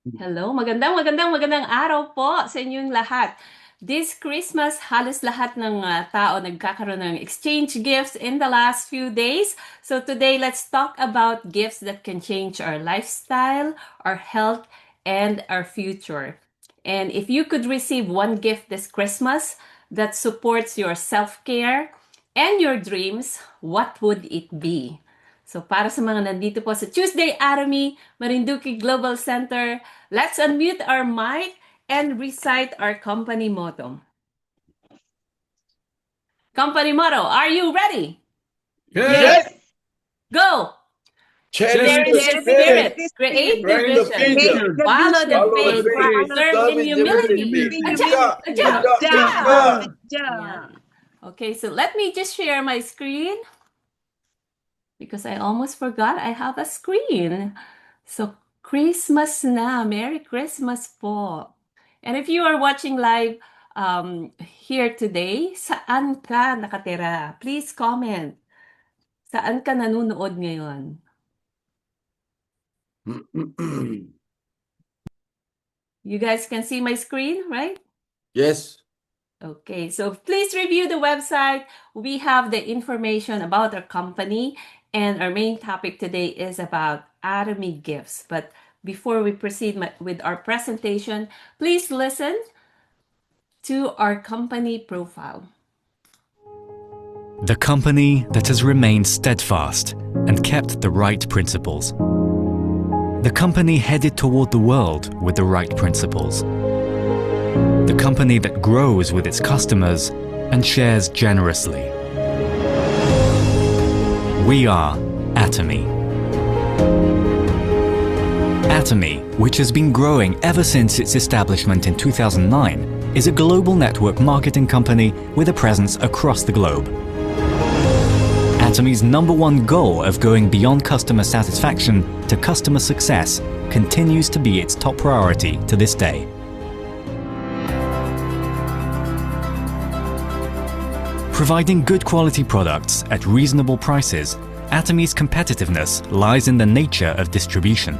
Hello, magandang araw po sa inyong lahat. This Christmas, halos lahat ng tao nagkakaroon ng exchange gifts in the last few days. So today, let's talk about gifts that can change our lifestyle, our health, and our future. And if you could receive one gift this Christmas that supports your self-care and your dreams, what would it be? So para sa mga nandito po sa Tuesday Army, Marinduque Global Center, let's unmute our mic and recite our company motto. Company motto, are you ready? Yes. Go! Cherish Cherish the spirit, create the Bring the vision, vision. follow the Follow the faith, faith. serve in humility. Good Yeah. Okay, so let me just share my screen because I almost forgot I have a screen. So Christmas na, Merry Christmas po. And if you are watching live here today, saan ka nakatira? Please comment. Saan ka nanonood ngayon? You guys can see my screen, right? Yes. Okay, so please review the website. We have the information about our company, and our main topic today is about Atomy Gifts. But before we proceed with our presentation, please listen to our company profile. The company that has remained steadfast and kept the right principles. The company headed toward the world with the right principles. The company that grows with its customers and shares generously. We are Atomy. Atomy, which has been growing ever since its establishment in 2009, is a global network marketing company with a presence across the globe. Atomy's #1 goal of going beyond customer satisfaction to customer success continues to be its top priority to this day. Providing good quality products at reasonable prices, Atomy's competitiveness lies in the nature of distribution.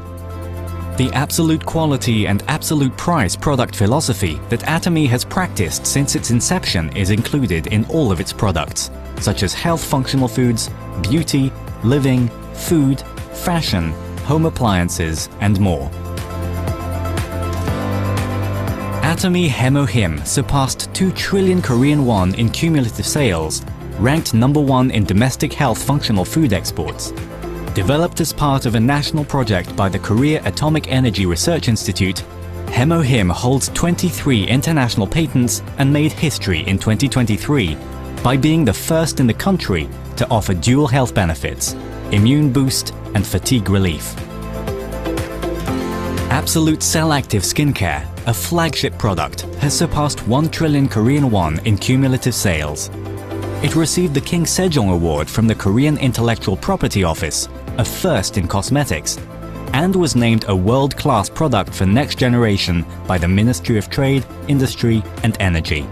The absolute quality and absolute price product philosophy that Atomy has practiced since its inception is included in all of its products, such as health functional foods, beauty, living, food, fashion, home appliances, and more. Atomy Hemohim surpassed 2 trillion Korean won in cumulative sales, ranked #1 in domestic health functional food exports. Developed as part of a national project by the Korea Atomic Energy Research Institute, Hemohim holds 23 international patents and made history in 2023 by being the first in the country to offer dual health benefits, immune boost and fatigue relief. Absolute Cell Active Skincare, a flagship product, has surpassed 1 trillion Korean won in cumulative sales. It received the King Sejong Award from the Korean Intellectual Property Office, a first in cosmetics, and was named a world-class product for next generation by the Ministry of Trade, Industry and Energy.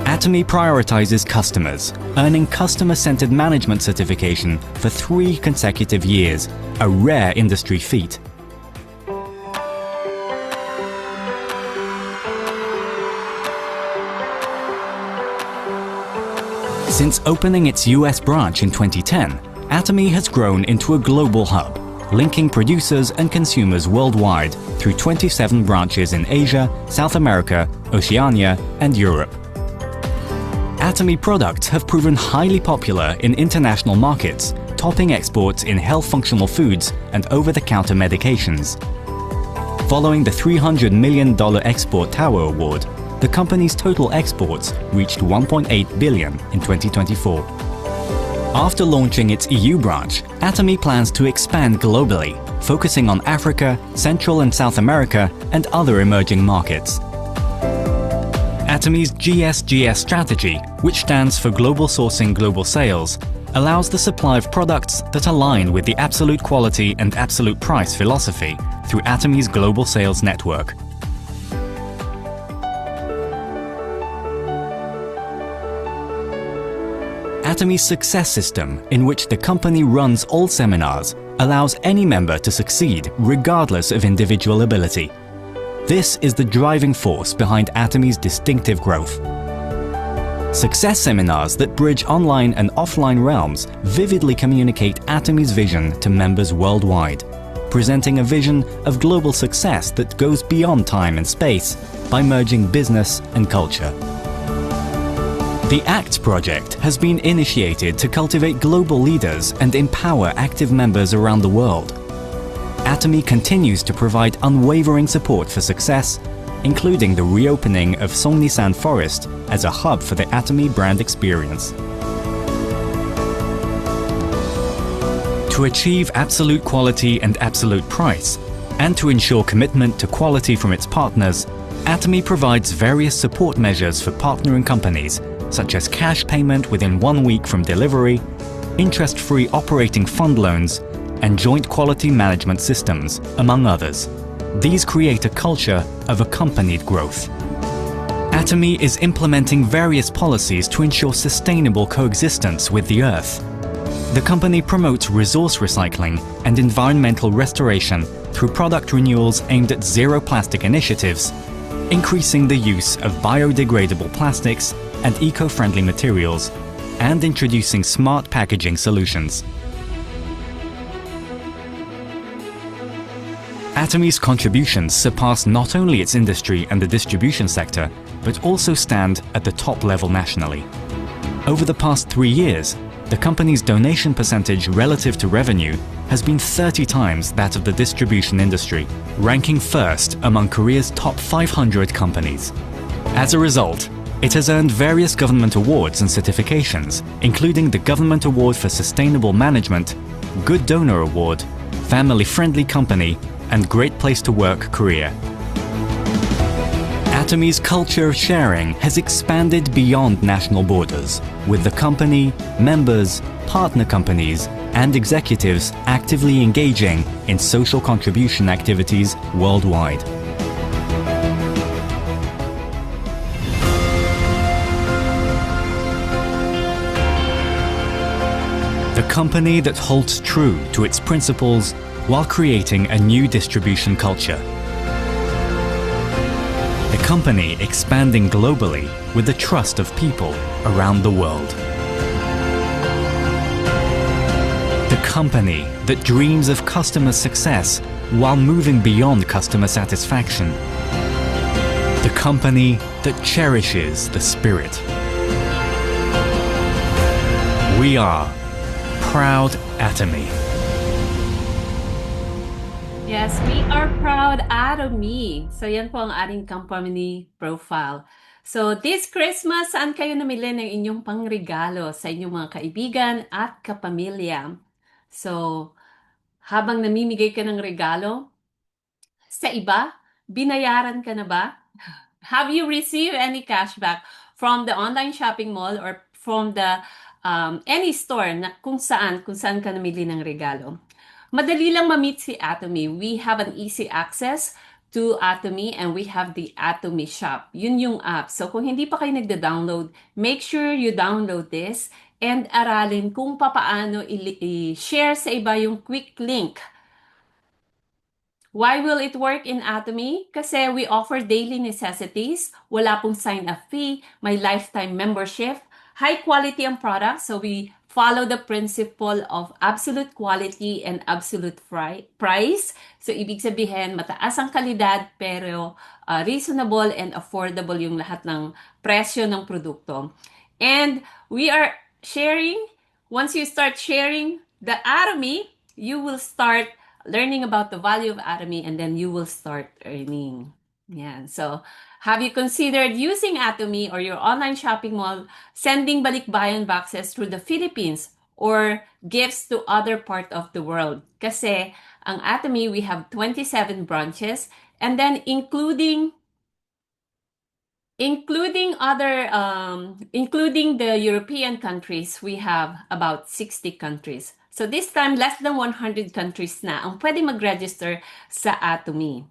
Atomy prioritizes customers, earning customer-centered management certification for 3 consecutive years, a rare industry feat. Since opening its US branch in 2010, Atomy has grown into a global hub, linking producers and consumers worldwide through 27 branches in Asia, South America, Oceania, and Europe. Atomy products have proven highly popular in international markets, topping exports in health functional foods and over-the-counter medications. Following the $300 million Export Tower Award, the company's total exports reached 1.8 billion in 2024. After launching its EU branch, Atomy plans to expand globally, focusing on Africa, Central and South America, and other emerging markets. Atomy's GSGS strategy, which stands for Global Sourcing Global Sales, allows the supply of products that align with the absolute quality and absolute price philosophy through Atomy's global sales network. Atomy's success system, in which the company runs all seminars, allows any member to succeed regardless of individual ability. This is the driving force behind Atomy's distinctive growth. Success seminars that bridge online and offline realms vividly communicate Atomy's vision to members worldwide, presenting a vision of global success that goes beyond time and space by merging business and culture. The ACT project has been initiated to cultivate global leaders and empower active members around the world. Atomy continues to provide unwavering support for success, including the reopening of Songnisan Forest as a hub for the Atomy brand experience. To achieve absolute quality and absolute price, and to ensure commitment to quality from its partners, Atomy provides various support measures for partnering companies, such as cash payment within 1 week from delivery, interest-free operating fund loans, and joint quality management systems, among others. These create a culture of accompanied growth. Atomy is implementing various policies to ensure sustainable coexistence with the Earth. The company promotes resource recycling and environmental restoration through product renewals aimed at zero plastic initiatives, increasing the use of biodegradable plastics and eco-friendly materials, and introducing smart packaging solutions. Atomy's contributions surpass not only its industry and the distribution sector, but also stand at the top level nationally. Over the past 3 years, the company's donation percentage relative to revenue has been 30 times that of the distribution industry, ranking first among Korea's top 500 companies. As a result, it has earned various government awards and certifications, including the Government Award for Sustainable Management, Good Donor Award, Family Friendly Company, and Great Place to Work Korea. Atomy's culture of sharing has expanded beyond national borders, with the company, members, partner companies, and executives actively engaging in social contribution activities worldwide. The company that holds true to its principles while creating a new distribution culture. The company expanding globally with the trust of people around the world. The company that dreams of customer success while moving beyond customer satisfaction. The company that cherishes the spirit. We are Proud Atomy. Yes, we are proud Atomy. So yan po ang ating company profile. So this Christmas, saan kayo namili ng inyong pangregalo sa inyong mga kaibigan at kapamilya? So habang namimigay ka ng regalo sa iba, binayaran ka na ba? Have you received any cashback from the online shopping mall or from the any store na kung saan ka namili ng regalo? Madali lang ma-meet si Atomy. We have an easy access to Atomy and we have the Atomy shop. Yun yung app. So kung hindi pa kayo nagda-download, make sure you download this and aralin kung papaano i-share sa iba yung quick link. Why will it work in Atomy? Kasi we offer daily necessities, wala pong sign-up fee, may lifetime membership, high quality ang product, so we follow the principle of absolute quality and absolute price. So ibig sabihin, mataas ang kalidad pero reasonable and affordable yung lahat ng presyo ng produkto. And we are sharing, once you start sharing the Atomy, you will start learning about the value of Atomy and then you will start earning. Yeah. So have you considered using Atomy or your online shopping mall, sending balikbayan boxes through the Philippines or gifts to other part of the world? Kasi ang Atomy, we have 27 branches and then including the European countries, we have about 60 countries. So this time, less than 100 countries na ang pwede mag-register sa Atomy.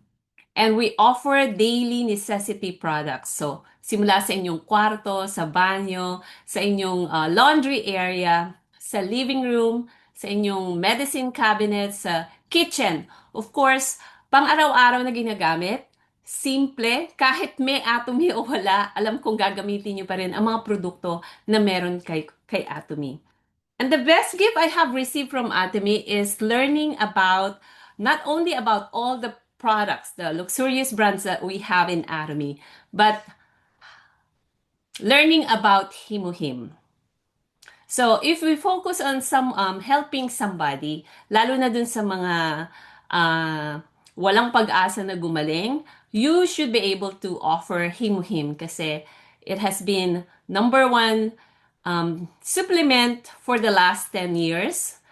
And we offer daily necessity products. So, simula sa inyong kwarto, sa banyo, sa inyong laundry area, sa living room, sa inyong medicine cabinet, sa kitchen. Of course, pang-araw-araw na ginagamit, simple, kahit may Atomy o wala, alam kong gagamitin nyo pa rin ang mga produkto na meron kay Atomy. And the best gift I have received from Atomy is learning about, not only about all the products, the luxurious brands that we have in Atomy, but learning about Himuhim. So if we focus on some helping somebody, lalo na dun sa mga walang pag-asa na gumaling, you should be able to offer Himuhim kasi it has been #1 supplement for the last 10 years.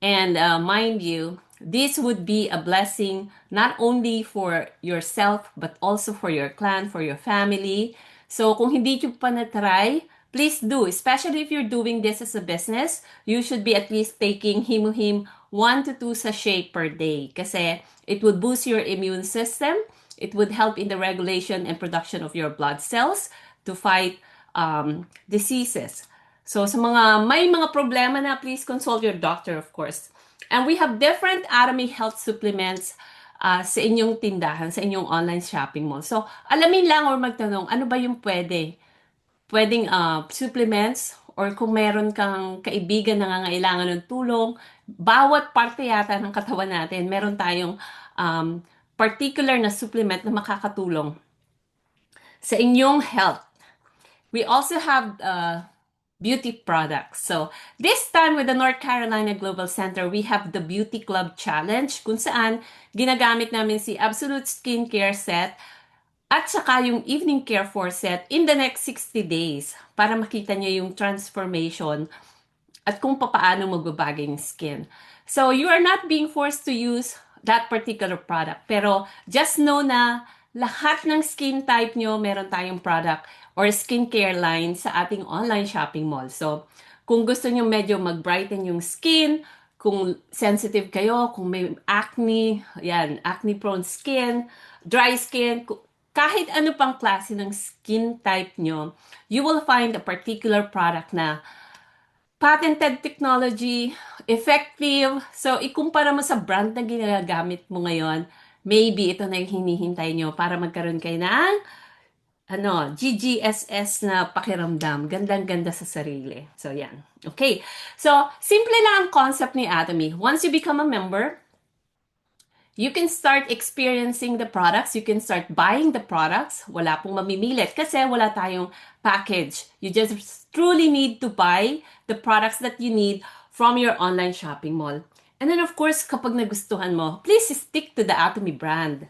And mind you, this would be a blessing not only for yourself but also for your clan, for your family. So kung hindi nyo pa na-try, please do. Especially if you're doing this as a business, you should be at least taking Himuhim 1 to 2 sachet per day kasi it would boost your immune system. It would help in the regulation and production of your blood cells to fight diseases. So sa may mga problema na, please consult your doctor, of course. And we have different Atomy health supplements sa inyong tindahan, sa inyong online shopping mall. So alamin lang or magtanong, ano ba yung pwedeng supplements, or kung meron kang kaibigan na nangangailangan ng tulong, bawat parte yata ng katawan natin, meron tayong particular na supplement na makakatulong sa inyong health. We also have beauty products. So this time with the North Carolina Global Center, we have the Beauty Club Challenge kung saan ginagamit namin si Absolute Skincare Set at saka yung Evening Care 4 set in the next 60 days para makita nyo yung transformation at kung paano magbabago yung skin. So you are not being forced to use that particular product. Pero just know na lahat ng skin type nyo, meron tayong product or skincare line sa ating online shopping mall. So kung gusto nyo medyo mag-brighten yung skin, kung sensitive kayo, kung may acne, yan, acne-prone skin, dry skin, kahit ano pang klase ng skin type nyo, you will find a particular product na patented technology, effective. So, ikumpara mo sa brand na ginagamit mo ngayon, maybe ito na yung hinihintay nyo para magkaroon kayo ng GGSS na pakiramdam. Gandang-ganda sa sarili. So, yan. Okay. So, simple lang ang concept ni Atomy. Once you become a member, you can start experiencing the products. You can start buying the products. Wala pong mamimilit kasi wala tayong package. You just truly need to buy the products that you need from your online shopping mall. And then, of course, kapag nagustuhan mo, please stick to the Atomy brand.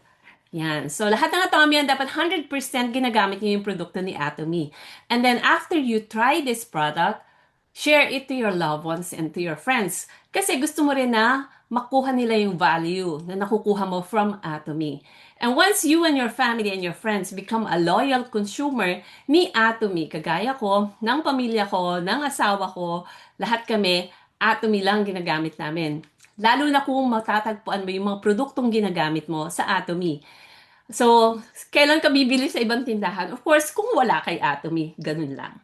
Yan. So, lahat ng Atomy yan, dapat 100% ginagamit niyo yung produkto ni Atomy. And then, after you try this product, share it to your loved ones and to your friends. Kasi gusto mo rin na makuha nila yung value na nakukuha mo from Atomy. And once you and your family and your friends become a loyal consumer ni Atomy, kagaya ko, ng pamilya ko, ng asawa ko, lahat kami, Atomy lang ginagamit namin. Lalo na kung matatagpuan mo yung mga produktong ginagamit mo sa Atomy. So, kailan ka bibili sa ibang tindahan? Of course, kung wala kay Atomy, ganun lang.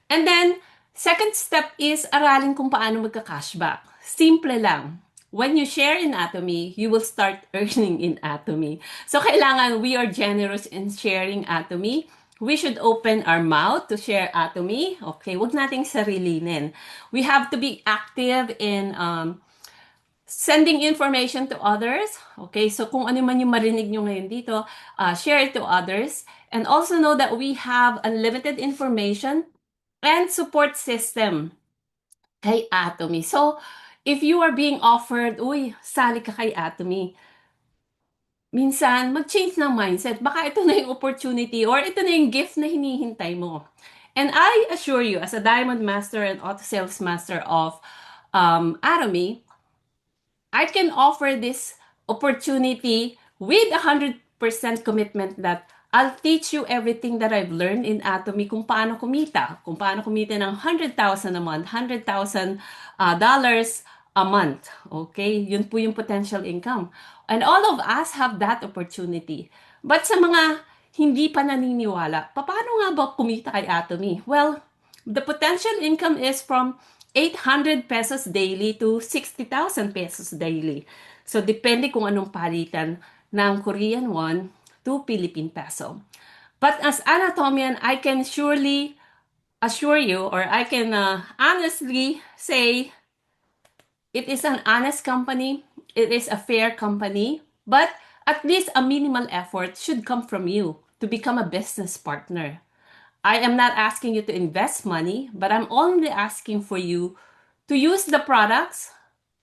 And then, second step is aralin kung paano magka-cashback. Simple lang. When you share in Atomy, you will start earning in Atomy. So, kailangan we are generous in sharing Atomy. We should open our mouth to share Atomy. Okay, wag nating sarilinin. We have to be active in sending information to others. Okay, so kung ano man yung marinig nyo ngayon dito, share it to others. And also know that we have unlimited information and support system kay Atomy. So, if you are being offered, sali ka kay Atomy, minsan, mag-change ng mindset. Baka ito na yung opportunity or ito na yung gift na hinihintay mo. And I assure you, as a Diamond Master and Auto Sales Master of Atomy, I can offer this opportunity with 100% commitment that I'll teach you everything that I've learned in Atomy kung paano kumita ng 100,000 a month, $100,000 a month. Okay? Yun po yung potential income. And all of us have that opportunity. But sa mga hindi pa naniniwala, paano nga ba kumita kay Atomy? Well, the potential income is from 800 pesos daily to 60,000 pesos daily. So, depende kung anong palitan ng Korean won to Philippine peso. But as Anatomian, I can surely assure you, or I can honestly say, it is an honest company, it is a fair company, but at least a minimal effort should come from you to become a business partner. I am not asking you to invest money, but I'm only asking for you to use the products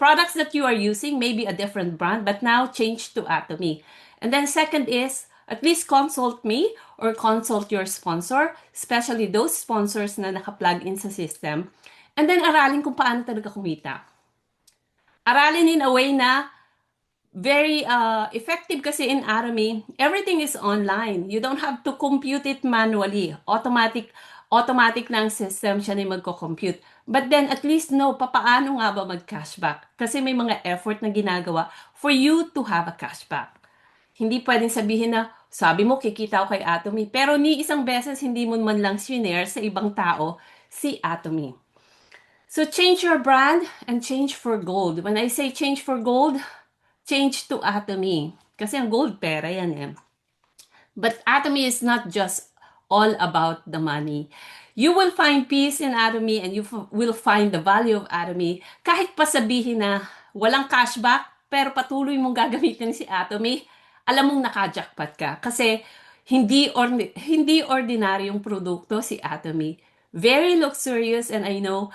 that you are using, maybe a different brand, but now change to Atomy. And then second is, at least consult me or consult your sponsor, especially those sponsors na naka-plug in sa system. And then aralin kung paano talaga kumita. Aralin in a way na very effective kasi in Atomy, everything is online. You don't have to compute it manually. Automatic na ang system siya na magko-compute. But then at least know papaano nga ba mag-cashback. Kasi may mga effort na ginagawa for you to have a cashback. Hindi pwedeng sabihin na, sabi mo kikita ako kay Atomy, pero ni isang beses hindi mo man lang sinare sa ibang tao si Atomy. So change your brand and change for gold. When I say change for gold, change to Atomy. Kasi ang gold pera yan eh. But Atomy is not just all about the money. You will find peace in Atomy and you will find the value of Atomy kahit pa sabihin na walang cashback pero patuloy mong gagamitin si Atomy, alam mong naka-jackpot ka kasi hindi ordinaryong produkto si Atomy. Very luxurious, and I know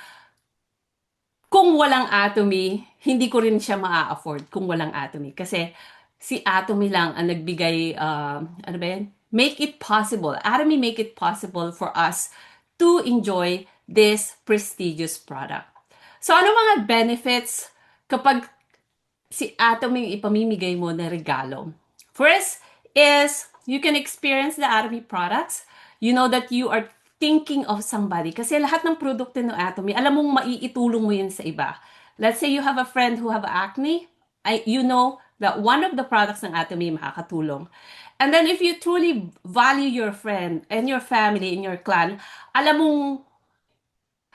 kung walang Atomy, hindi ko rin siya maa-afford kung walang Atomy. Kasi si Atomy lang ang nagbigay, ano ba yan? Make it possible. Atomy make it possible for us to enjoy this prestigious product. So, ano mga benefits kapag si Atomy yung ipamimigay mo na regalo? First is, you can experience the Atomy products. You know that you are thinking of somebody. Kasi lahat ng produkto ng Atomy, alam mong maiitulong mo yun sa iba. Let's say you have a friend who have acne, you know that one of the products ng Atomy makakatulong. And then if you truly value your friend and your family and your clan, alam mong,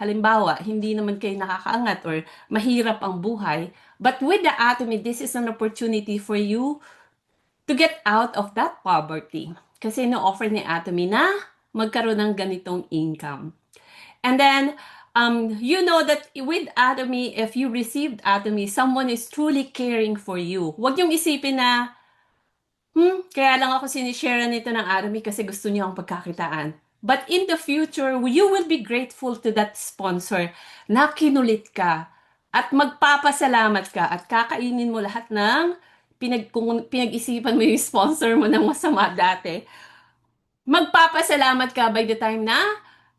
halimbawa, hindi naman kayo nakakaangat or mahirap ang buhay, but with the Atomy, this is an opportunity for you to get out of that poverty. Kasi no-offer ni Atomy na magkaroon ng ganitong income. And then, you know that with Atomy, if you received Atomy, someone is truly caring for you. Huwag niyong isipin na, kaya lang ako sinishare nito ng Atomy kasi gusto niya ang pagkakitaan. But in the future, you will be grateful to that sponsor na kinulit ka at magpapasalamat ka at kakainin mo lahat ng kung pinag-isipan mo yung sponsor mo ng masama dati. Magpapasalamat ka by the time na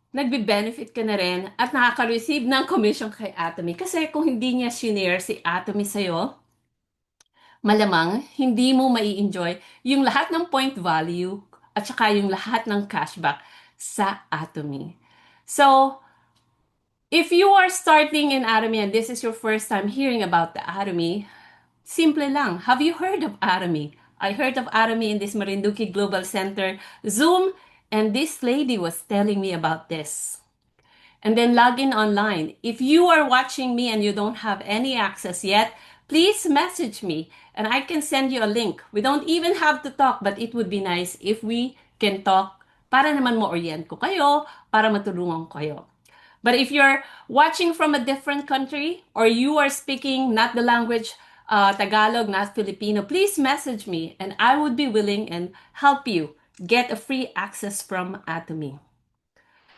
nagbe-benefit ka na rin at nakaka-receive ng commission kay Atomy. Kasi kung hindi niya shinare si Atomy sa'yo, malamang hindi mo mai-enjoy yung lahat ng point value at saka yung lahat ng cashback sa Atomy. So, if you are starting in Atomy and this is your first time hearing about the Atomy, simple lang. Have you heard of Atomy? I heard of Atomy in this Marinduque Global Center Zoom, and this lady was telling me about this. And then log in online. If you are watching me and you don't have any access yet, please message me and I can send you a link. We don't even have to talk, but it would be nice if we can talk para naman ma-orient ko kayo, para matulungan ko kayo. But if you're watching from a different country or you are speaking not the language Tagalog, not Filipino, please message me and I would be willing and help you get a free access from Atomy.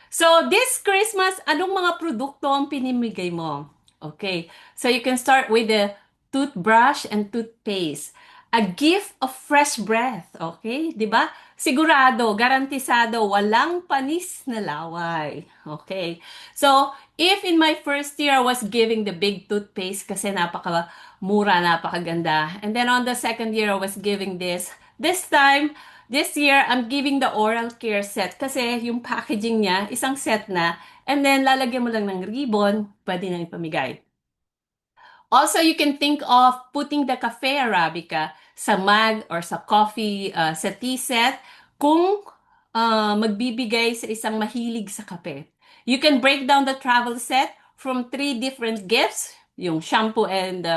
So this Christmas, anong mga produkto ang pinimigay mo? Okay, so you can start with the toothbrush and toothpaste. A gift of fresh breath, okay? 'Di ba? Sigurado, garantisado, walang panis na laway. Okay. So, if in my first year I was giving the big toothpaste kasi napaka-mura, napakaganda. And then on the second year I was giving this. This year, I'm giving the oral care set kasi yung packaging niya, isang set na. And then, lalagyan mo lang ng ribbon, pwede nang ipamigay. Also, you can think of putting the Cafe Arabica sa mug or sa coffee, sa tea set kung magbibigay sa isang mahilig sa kape. You can break down the travel set from 3 different gifts, yung shampoo and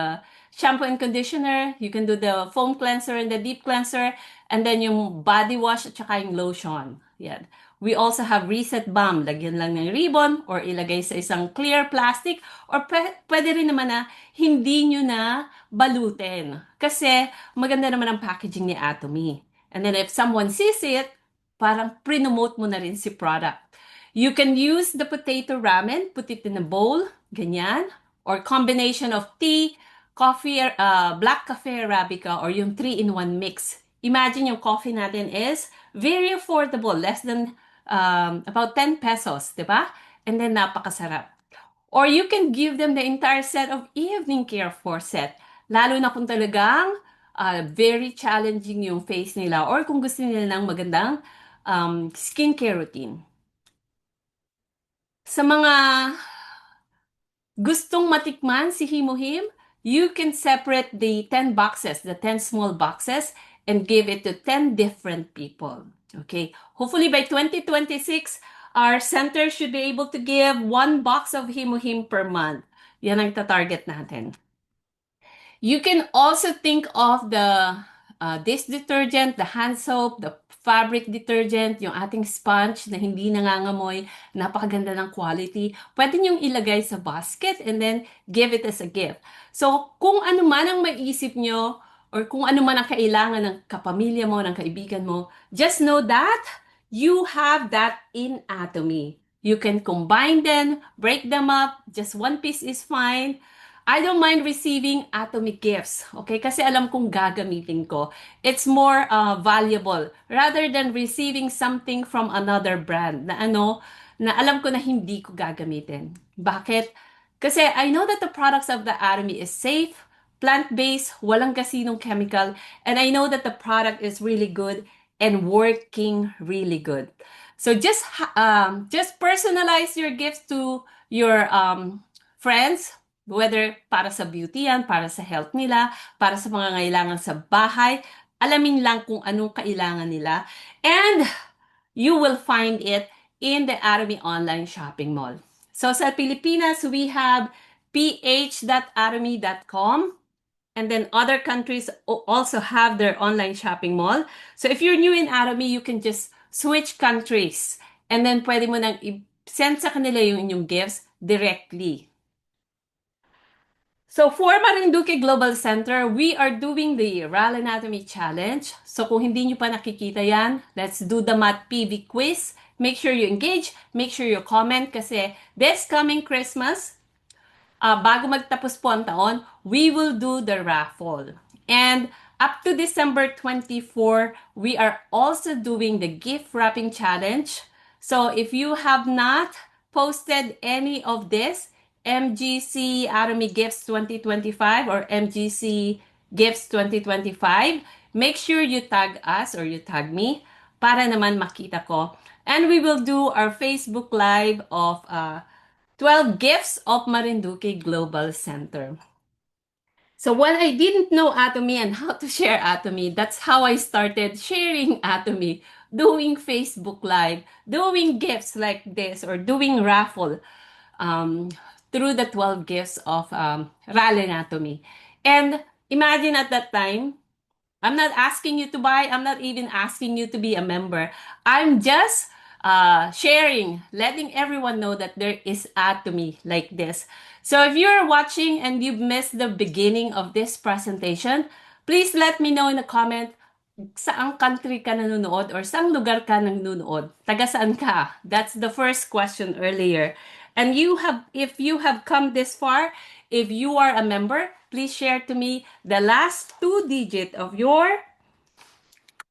conditioner, you can do the foam cleanser and the deep cleanser, and then yung body wash at saka yung lotion. Yan. We also have reset balm. Lagyan lang ng ribbon or ilagay sa isang clear plastic or pwede rin naman na hindi nyo na balutin. Kasi maganda naman ang packaging ni Atomy. And then if someone sees it, parang pre-nomote mo na rin si product. You can use the potato ramen, put it in a bowl, ganyan, or combination of tea, coffee, black cafe Arabica, or yung 3-in-1 mix. Imagine yung coffee natin is very affordable, less than about 10 pesos, di ba? And then napakasarap. Or you can give them the entire set of evening care for set. Lalo na kung talagang very challenging yung face nila or kung gusto nila ng magandang skincare routine. Sa mga gustong matikman si Himuhim, you can separate the 10 boxes, the 10 small boxes, and give it to 10 different people. Okay, hopefully by 2026, our center should be able to give 1 box of Himuhim per month. Yan ang target natin. You can also think of the dish detergent, the hand soap, the fabric detergent, yung ating sponge na hindi nangangamoy, napakaganda ng quality. Pwede niyong ilagay sa basket and then give it as a gift. So, kung ano man ang maisip nyo or kung ano man ang kailangan ng kapamilya mo, ng kaibigan mo, just know that you have that in Atomy. You can combine them, break them up, just 1 piece is fine. I don't mind receiving Atomy gifts, okay? Kasi alam kong gagamitin ko. It's more valuable rather than receiving something from another brand na alam ko na hindi ko gagamitin. Bakit? Kasi I know that the products of the Atomy is safe, plant-based, walang kasinong chemical, and I know that the product is really good and working really good. So just personalize your gifts to your friends, whether para sa beauty yan, para sa health nila, para sa mga ngailangan sa bahay, alamin lang kung anong kailangan nila. And you will find it in the Atomy online shopping mall. So sa Pilipinas, we have ph.atomy.com. And then other countries also have their online shopping mall. So if you're new in Atomy, you can just switch countries. And then pwede mo nang i-send sa kanila yung inyong gifts directly. So for Marinduque Global Center, we are doing the RAL Anatomy Challenge. So kung hindi nyo pa nakikita yan, let's do the Math PV quiz. Make sure you engage, make sure you comment kasi this coming Christmas, bago magtapos po ang taon, we will do the raffle. And up to December 24, we are also doing the gift wrapping challenge. So if you have not posted any of this, MGC Atomy Gifts 2025 or MGC Gifts 2025, make sure you tag us or you tag me para naman makita ko. And we will do our Facebook Live of 12 Gifts of Marinduque Global Center. So when I didn't know Atomy and how to share Atomy, that's how I started sharing Atomy, doing Facebook Live, doing gifts like this, or doing raffle through the 12 gifts of RAL Anatomy. And imagine at that time, I'm not asking you to buy, I'm not even asking you to be a member. I'm just sharing, letting everyone know that there is Atomy like this. So if you're watching and you've missed the beginning of this presentation, please let me know in the comment saang country ka nanonood or saang lugar ka nanonood. Taga saan ka? That's the first question earlier. And if you have come this far, if you are a member, please share to me the last 2 digits of your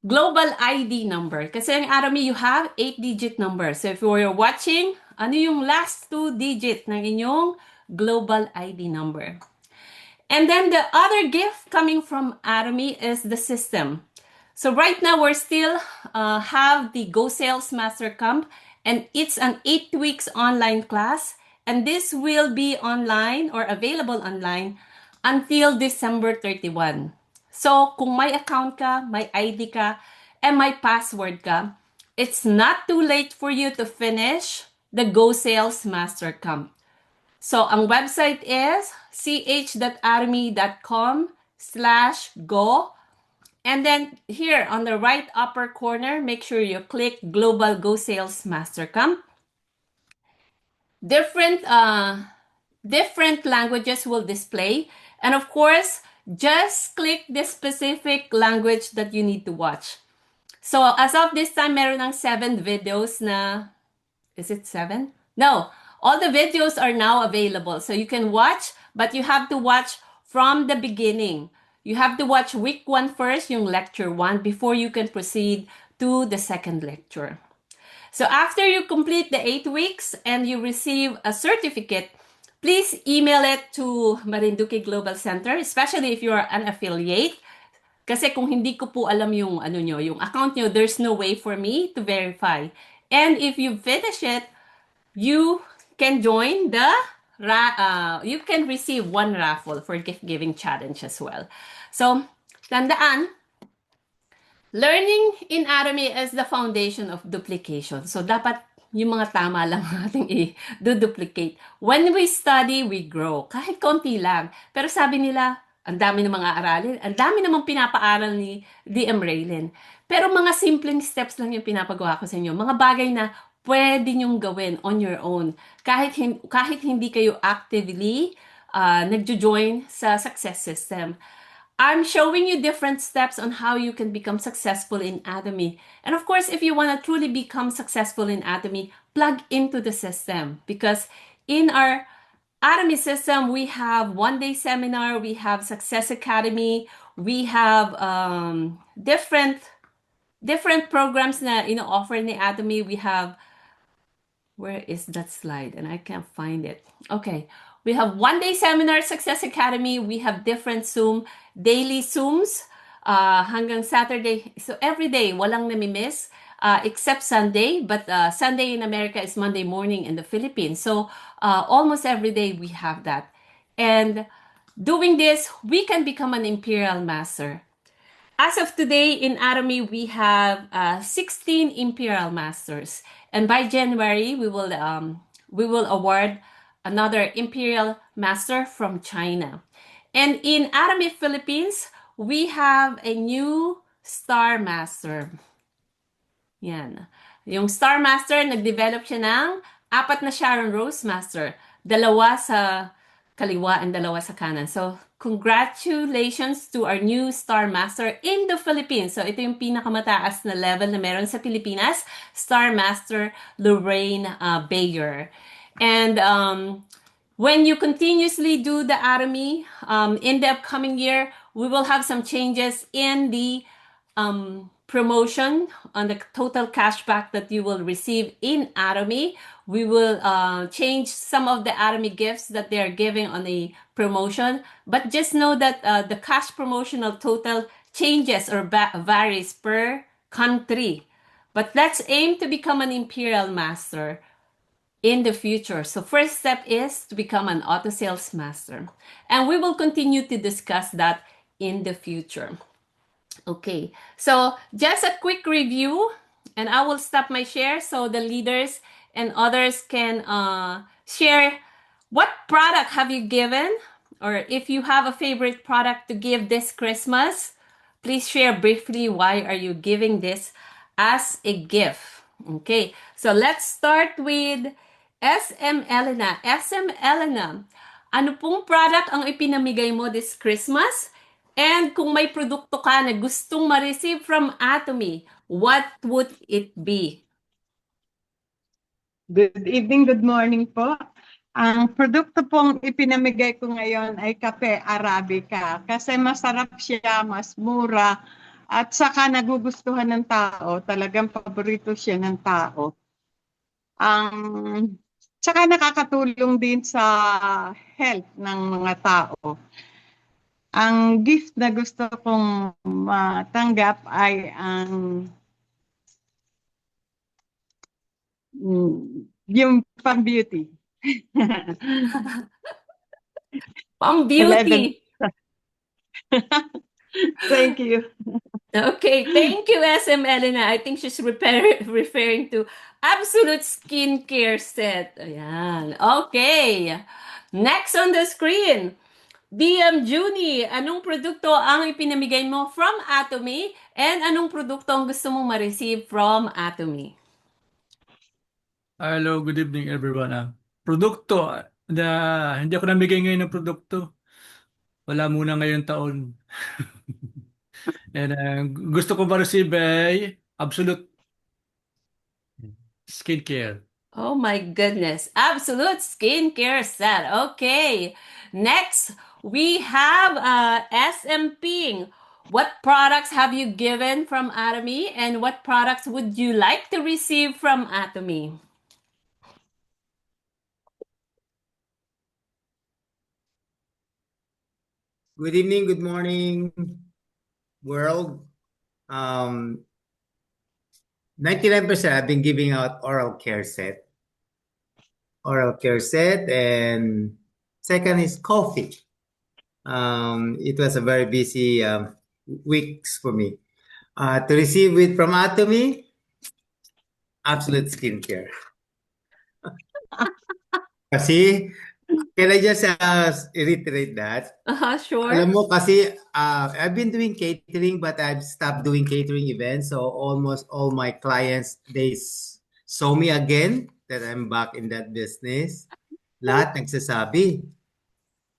global ID number. Kasi in Atomy, you have 8-digit number. So if you're watching, ano yung last 2 digits ng inyong global ID number? And then the other gift coming from Atomy is the system. So right now, we're still have the Go Sales Master Camp, and it's an 8 weeks online class. And this will be online or available online until December 31. So kung may account ka, may ID ka, and may password ka, it's not too late for you to finish the Go Sales Master Camp. So, ang website is ch.atomy.com/go. And then here on the right upper corner, make sure you click Global Go Sales Master Camp. Different languages will display. And of course, just click the specific language that you need to watch. So as of this time, meron ng 7 videos na, is it 7? No, all the videos are now available. So you can watch, but you have to watch from the beginning. You have to watch week 1 first, yung lecture 1, before you can proceed to the second lecture. So after you complete the 8 weeks and you receive a certificate, please email it to Marinduque Global Center, especially if you are an affiliate. Kasi kung hindi ko po alam yung yung account nyo, there's no way for me to verify. And if you finish it, you can join you can receive 1 raffle for gift giving challenge as well. So, tandaan, learning in Atomy is the foundation of duplication. So, dapat yung mga tama lang nating i-duplicate. When we study, we grow. Kahit konti lang. Pero sabi nila, ang dami ng mga aralin, ang dami namang pinapaaral ni D.M. Raylin. Pero mga simpleng steps lang yung pinapagawa ko sa inyo. Mga bagay na pwede nyong gawin on your own. Kahit hindi kayo actively nagjo-join sa success system. I'm showing you different steps on how you can become successful in Atomy. And of course, if you want to truly become successful in Atomy, plug into the system. Because in our Atomy system, we have one-day seminar, we have Success Academy, we have different programs na ino-offer ni Atomy. We have, where is that slide? And I can't find it. Okay. We have one-day seminar, Success Academy. We have different daily Zooms hanggang Saturday. So every day, walang nami-miss except Sunday. But Sunday in America is Monday morning in the Philippines. So almost every day we have that. And doing this, we can become an Imperial Master. As of today in Atomy, we have 16 Imperial Masters. And by January, we will award another Imperial Master from China. And in Atomy Philippines, we have a new Star Master. Yan. Yung Star Master, nag-develop siya ng 4 na Sharon Rose Master. 2 sa kaliwa and 2 sa kanan. So, congratulations to our new Star Master in the Philippines. So, ito yung pinakamataas na level na meron sa Pilipinas, Star Master Lorraine Bayer. And when you continuously do the Atomy, in the upcoming year, we will have some changes in the promotion on the total cashback that you will receive in Atomy. We will change some of the Atomy gifts that they are giving on the promotion. But just know that the cash promotional total changes or varies per country. But let's aim to become an Imperial Master in the future. So first step is to become an auto sales master. And we will continue to discuss that in the future. Okay, so just a quick review, and I will stop my share so the leaders and others can share what product have you given, or if you have a favorite product to give this Christmas, please share briefly why are you giving this as a gift. Okay, so let's start with SM Elena. SM Elena, ano pong product ang ipinamigay mo this Christmas? And kung may produkto ka na gustong ma-receive from Atomy, what would it be? Good evening, good morning po. Ang produkto pong ipinamigay ko ngayon ay kape Arabica kasi masarap siya, mas mura, at saka nagugustuhan ng tao. Talagang paborito siya ng tao. Saka nakakatulong din sa health ng mga tao. Ang gift na gusto kong matanggap ay yung pang-beauty. Pang-beauty. Thank you. Okay, thank you, SM Elena. I think she's referring to Absolute Skincare Set. Ayan. Okay. Next on the screen, DM Junie, anong produkto ang ipinamigay mo from Atomy and anong produkto ang gusto mong ma-receive from Atomy? Hello, good evening everyone. Produkto na hindi ako namigay ngayon ng produkto. Wala muna ngayong taon. And gusto ko ma-receive ay Absolute Skincare. Oh my goodness. Absolute skincare set. Okay. Next, we have SM Ping. What products have you given from Atomy and what products would you like to receive from Atomy? Good evening, good morning, world. 99% I've been giving out oral care set. And second is coffee. It was a very busy weeks for me. To receive it from Atomy, Absolute Skincare. Kasi, can I just reiterate that? Sure. Alam mo kasi I've been doing catering but I've stopped doing catering events, so almost all my clients they saw me again that I'm back in that business. Lahat nagsasabi,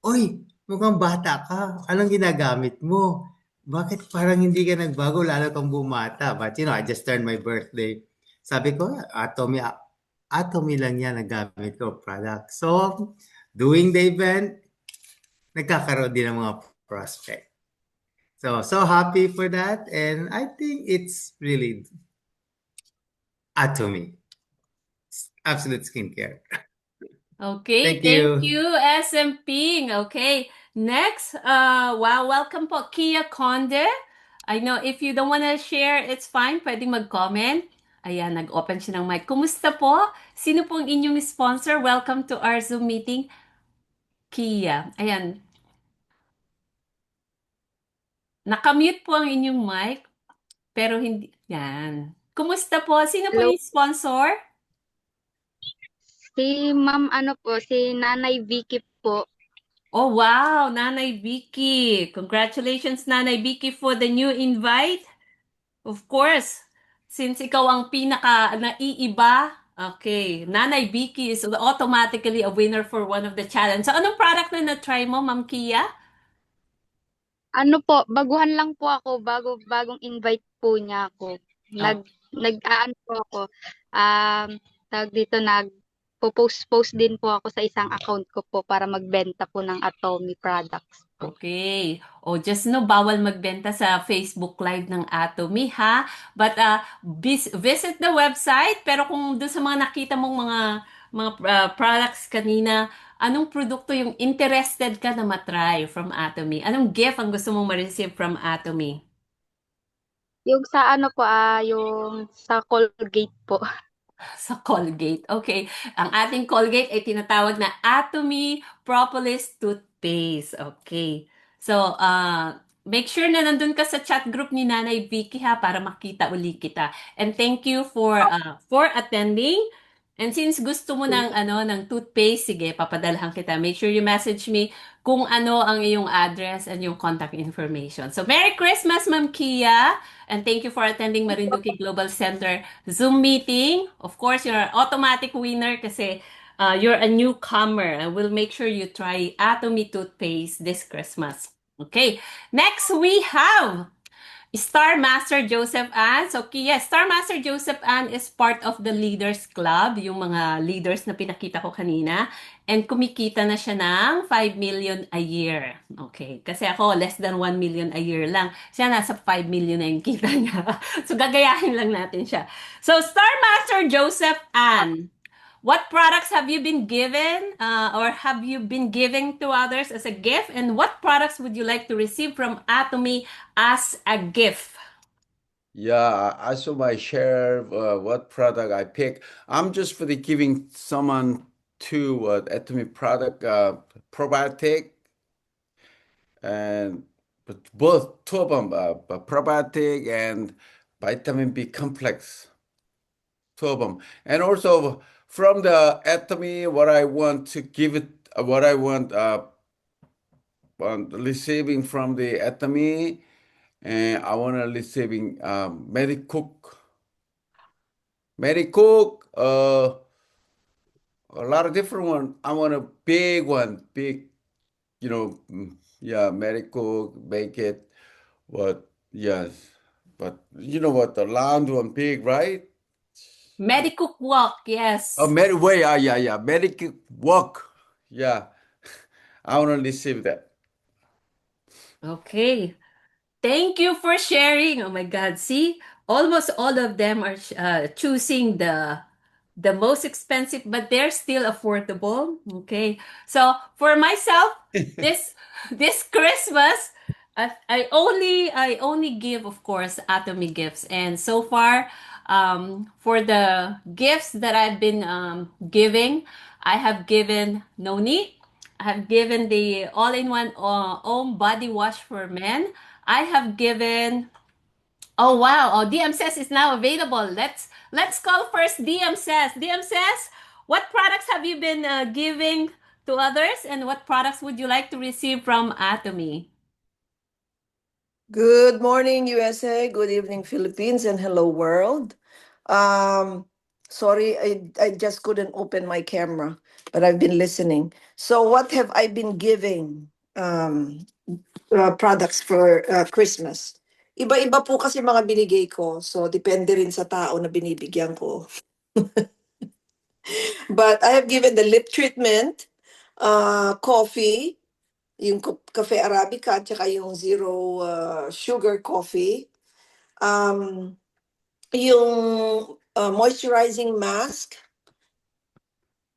"Oy, mukhang bata ka. Anong ginagamit mo? Bakit parang hindi ka nagbago, lalo kang bumata?" But I just turned my birthday. Sabi ko, Atomy lang yan ang gamit ko product. So, doing the event, nagkakaroon din ng mga prospect. So happy for that. And I think it's really Atomy. Absolute Skincare. Okay, Thank thank you. you, SM Ping. Okay, next, wow, welcome po, Kia Conde. I know if you don't want to share, it's fine. Pwedeng mag-comment. Ayan, nag-open siya ng mic. Kumusta po? Sino pong inyong sponsor? Welcome to our Zoom meeting. Kia. Ayan. Nakamute po ang inyong mic, pero hindi. Yan. Kumusta po? Sino po Hello. yung sponsor? Si si Nanay Vicky po. Oh, wow, Nanay Vicky. Congratulations, Nanay Vicky, for the new invite. Of course, since ikaw ang pinaka naiiba, okay, Nanay Vicky is automatically a winner for one of the challenge. So, anong product na na-try mo, Ma'am Kia? Baguhan lang po ako, bagong invite po niya ako. Nag-aano po ako, tawag dito, post din po ako sa isang account ko po para magbenta po ng Atomy products. Okay. O, just bawal magbenta sa Facebook Live ng Atomy, ha? But visit the website. Pero kung doon sa mga nakita mong mga products kanina, anong produkto yung interested ka na matry from Atomy? Anong gift ang gusto mong ma-receive from Atomy? Yung sa yung sa Colgate po. Sa Colgate. Okay. Ang ating Colgate ay tinatawag na Atomy Propolis Toothpaste. Okay. So, make sure na nandun ka sa chat group ni Nanay Vicky, ha, para makita uli kita. And thank you for attending. And since gusto mo ng toothpaste, sige, papadalhan kita. Make sure you message me kung ano ang iyong address and yung contact information. So, Merry Christmas, Ma'am Kia! And thank you for attending Marinduque Global Center Zoom meeting. Of course, you're an automatic winner kasi you're a newcomer. And we'll make sure you try Atomy toothpaste this Christmas. Okay, next we have Star Master Joseph Ann. So, Kia, Star Master Joseph Ann is part of the Leaders Club, yung mga leaders na pinakita ko kanina. And kumikita na siya ng 5 million a year. Okay, kasi ako less than 1 million a year lang. Siya nasa 5 million na yung kita niya. So, gagayahin lang natin siya. So, Star Master Joseph Ann, what products have you been given or have you been giving to others as a gift? And what products would you like to receive from Atomy as a gift? Yeah, I saw my share what product I pick. I'm just for the giving someone to Atomy product probiotic and both two of them probiotic and vitamin B complex. Two of them. And also from the Atomy, what I want to give it what I want receiving from the Atomy, and I want to receiving Mary Cook. Mary Cook, a lot of different one. I want a big one, big, yeah, Mary Cook, make it, what, yes, but you know what, the round one, big, right? Medicook Walk, Oh, yes. Mary Way, yeah, Mary Cook walk, yeah. I want to receive that. Okay. Thank you for sharing. Oh my God. See, almost all of them are choosing the most expensive, but they're still affordable. Okay. So for myself, this this Christmas, I only give, of course, Atomy gifts, and so far, for the gifts that I've been giving, I have given Noni. I have given the all-in-one Om body wash for men. I have given. Oh wow! Oh, DM says is now available. Let's call first DM says. DM says, what products have you been giving to others, and what products would you like to receive from Atomy? Good morning, USA. Good evening, Philippines, and hello, world. Um, Sorry, I just couldn't open my camera, but I've been listening. So, what have I been giving products for Christmas? Iba-iba po kasi mga binigay ko. So, depende rin sa tao na binibigyan ko. But I have given the lip treatment, coffee, yung Cafe Arabica, at saka yung zero sugar coffee. Yung moisturizing mask,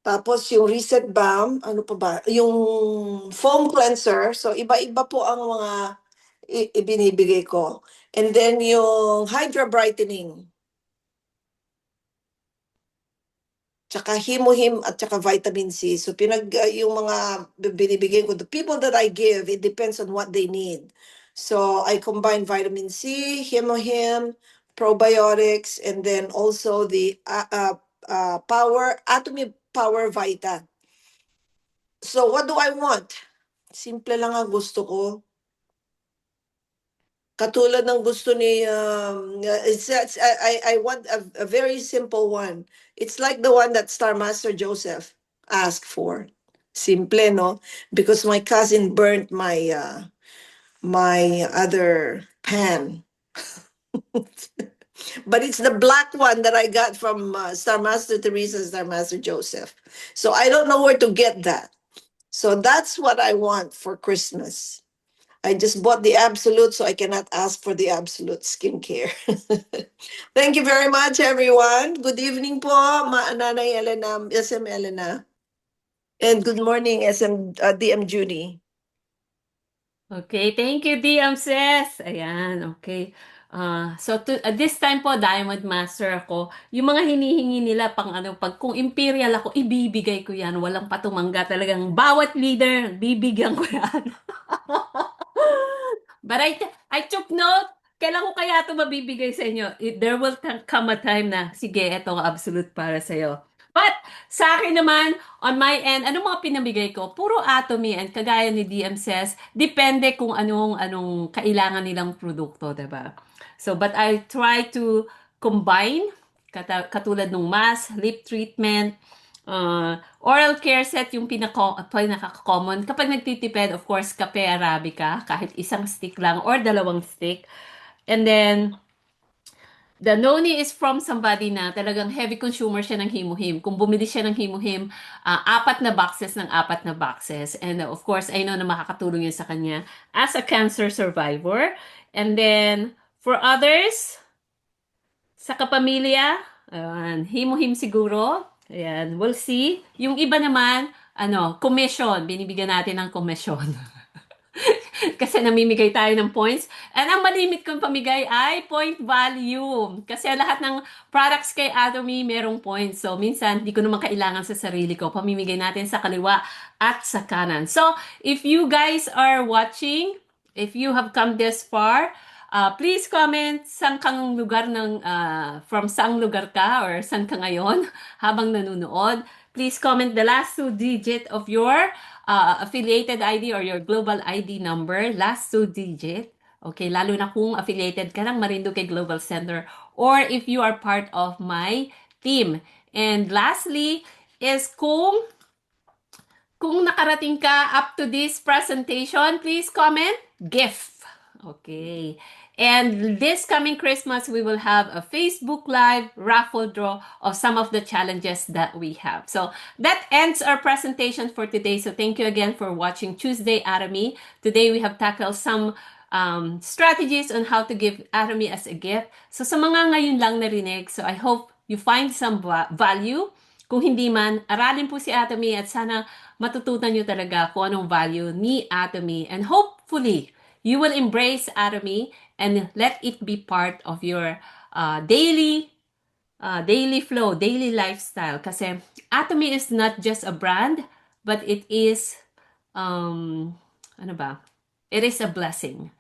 tapos yung reset balm, ano pa ba? Yung foam cleanser. So iba-iba po ang mga ibinibigay ko. And then yung Hydra Brightening, tsaka Himo-Him at tsaka Vitamin C. So yung mga binibigay ko, the people that I give, it depends on what they need. So I combine Vitamin C, Himo-Him, probiotics, and then also the Atomy Power Vita. So what do I want? Simple lang ang gusto ko. Katulad ng gusto ni I want a very simple one. It's like the one that Star Master Joseph asked for. Simple, no? Because my cousin burnt my my other pan. But it's the black one that I got from Star Master Teresa, Star Master Joseph. So I don't know where to get that. So that's what I want for Christmas. I just bought the Absolute, so I cannot ask for the Absolute skincare. Thank you very much, everyone. Good evening po, Nanay Elena, SM Elena. And good morning, DM Judy. Okay, thank you, DM says. Ayan, okay. So this time po, Diamond Master ako. Yung mga hinihingi nila pang pag kung Imperial ako, ibibigay ko yan. Walang patumangga talagang. Bawat leader, bibigyan ko yan. But I took note. Kailan ko kaya ito mabibigay sa inyo? There will come a time na, sige, ito ang absolute para sa'yo. But sa akin naman, on my end, anong mga pinamigay ko? Puro Atomy, and kagaya ni DM says, depende kung anong kailangan nilang produkto, diba? So, but I try to combine, katulad ng mask, lip treatment, oral care set yung pinaka-common. Kapag nagtitipid, of course, Cafe Arabica, kahit isang stick lang or dalawang stick. And then, the Noni is from somebody na talagang heavy consumer siya ng Himo-Him. Kung bumili siya ng Himo-Him, 4 na boxes ng 4 na boxes. And of course, I know na makakatulong yun sa kanya as a cancer survivor. And then, for others, sa kapamilya, Himo-Him siguro. Ayan, we'll see. Yung iba naman, commission. Binibigyan natin ng commission. Kasi namimigay tayo ng points. And ang malimit kong pamigay ay point value. Kasi lahat ng products kay Atomy merong points. So, minsan, di ko naman kailangan sa sarili ko. Pamimigay natin sa kaliwa at sa kanan. So, if you guys are watching, if you have come this far, please comment saan kang lugar from saang lugar ka or saan ka ngayon habang nanonood. please comment the last 2 digit of your affiliated ID or your global ID number, last 2 digit. Okay, lalo na kung affiliated ka ng Marinduque Global Center or if you are part of my team. And lastly is kung nakarating ka up to this presentation, please comment GIF. Okay. And this coming Christmas, we will have a Facebook Live raffle draw of some of the challenges that we have. So that ends our presentation for today. So thank you again for watching Tuesday Atomy. Today we have tackled some strategies on how to give Atomy as a gift. So sa mga ngayon lang narinig, so I hope you find some value. Kung hindi man, aralin po si Atomy at sana matutunan nyo talaga kung anong value ni Atomy. And hopefully, you will embrace Atomy and let it be part of your daily flow, daily lifestyle. Kasi Atomy is not just a brand, but it is, It is a blessing.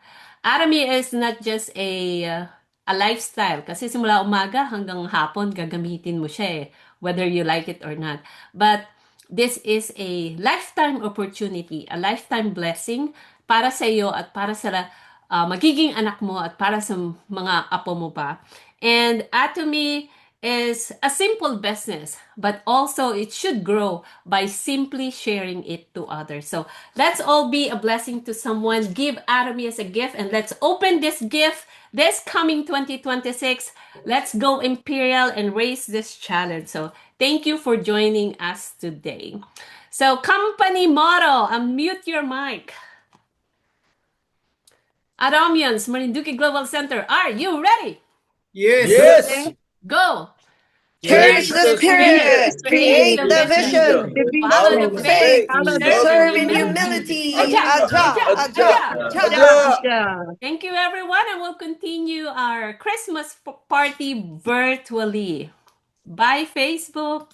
Atomy is not just a lifestyle. Kasi simula umaga hanggang hapon, gagamitin mo siya whether you like it or not. But this is a lifetime opportunity, a lifetime blessing para sa iyo at para sa magiging anak mo at para sa mga apo mo pa. And Atomy is a simple business, but also it should grow by simply sharing it to others. So let's all be a blessing to someone. Give Atomy as a gift, and let's open this gift this coming 2026. Let's go Imperial and raise this challenge. So thank you for joining us today. So company motto, unmute your mic. Atomians, Marinduque Global Center, are you ready? Yes. Yes. Go. Cherish the spirit, create the vision, follow the faith, serve in humility. Aja. Thank you, everyone, and we'll continue our Christmas party virtually. Bye, Facebook.